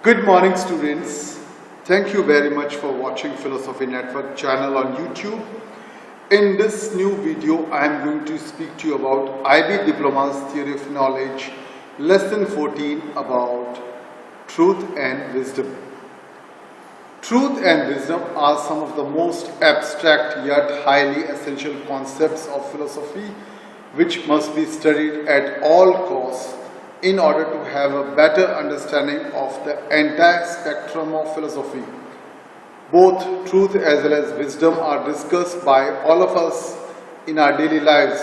Good morning, students. Thank you very much for watching Philosophy Network channel on YouTube. In this new video, I am going to speak to you about IB Diploma's Theory of Knowledge, Lesson 14 about Truth and Wisdom. Truth and wisdom are some of the most abstract yet highly essential concepts of philosophy which must be studied at all costs in order to have a better understanding of the entire spectrum of philosophy. Both truth as well as wisdom are discussed by all of us in our daily lives.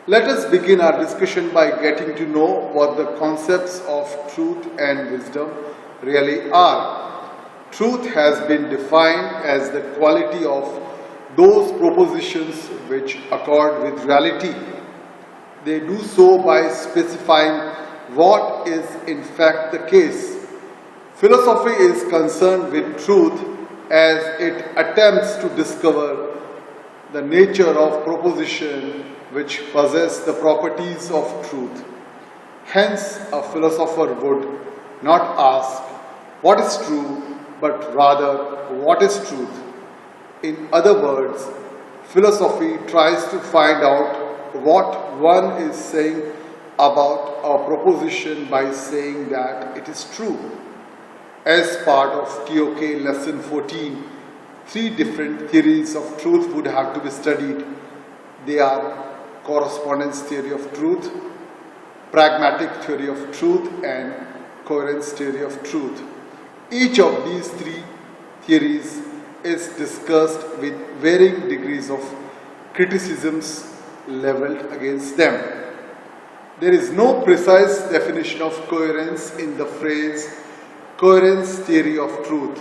Let us begin our discussion by getting to know what the concepts of truth and wisdom really are. Truth has been defined as the quality of those propositions which accord with reality. They do so by specifying what is in fact the case. Philosophy is concerned with truth as it attempts to discover the nature of proposition which possess the properties of truth. Hence, a philosopher would not ask what is true, but rather what is truth. In other words, philosophy tries to find out what one is saying about a proposition by saying that it is true. As part of TOK Lesson 14, three different theories of truth would have to be studied. They are correspondence theory of truth, pragmatic theory of truth, and coherence theory of truth. Each of these three theories is discussed with varying degrees of criticisms leveled against them. There is no precise definition of coherence in the phrase coherence theory of truth.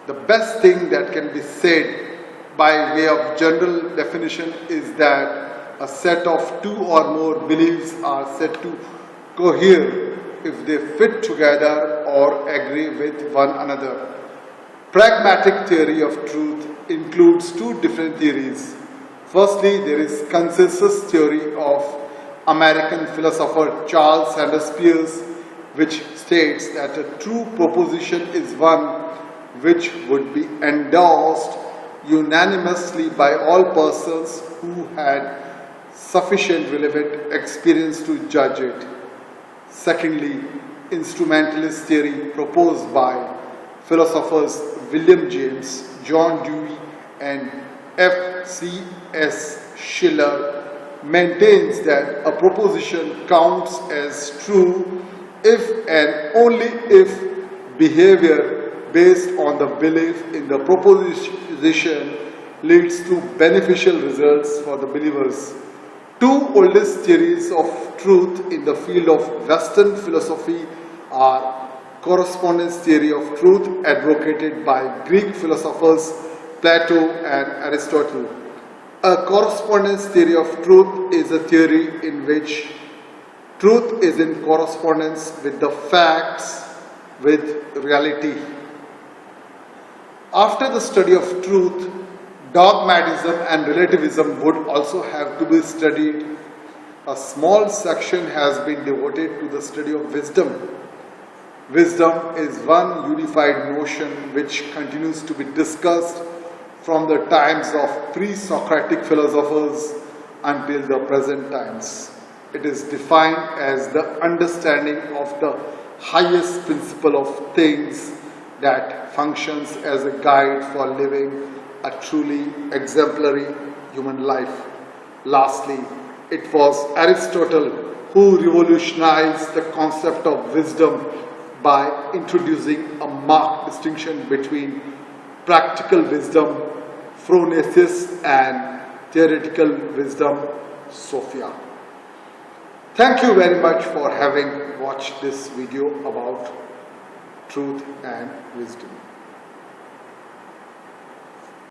The best thing that can be said by way of general definition is that a set of two or more beliefs are said to cohere if they fit together or agree with one another. Pragmatic theory of truth includes two different theories. Firstly, there is consensus theory of American philosopher Charles Sanders Peirce, which states that a true proposition is one which would be endorsed unanimously by all persons who had sufficient relevant experience to judge it. Secondly, instrumentalist theory proposed by philosophers William James, John Dewey, and F.C.S. Schiller maintains that a proposition counts as true if and only if behavior based on the belief in the proposition leads to beneficial results for the believers. Two oldest theories of truth in the field of Western philosophy are correspondence theory of truth advocated by Greek philosophers Plato and Aristotle. A correspondence theory of truth is a theory in which truth is in correspondence with the facts, with reality. After the study of truth, dogmatism and relativism would also have to be studied. A small section has been devoted to the study of wisdom. Wisdom is one unified notion which continues to be discussed from the times of pre-Socratic philosophers until the present times. It is defined as the understanding of the highest principle of things that functions as a guide for living a truly exemplary human life. Lastly, it was Aristotle who revolutionized the concept of wisdom by introducing a marked distinction between practical wisdom, phronesis, and theoretical wisdom, Sophia. Thank you very much for having watched this video about truth and wisdom.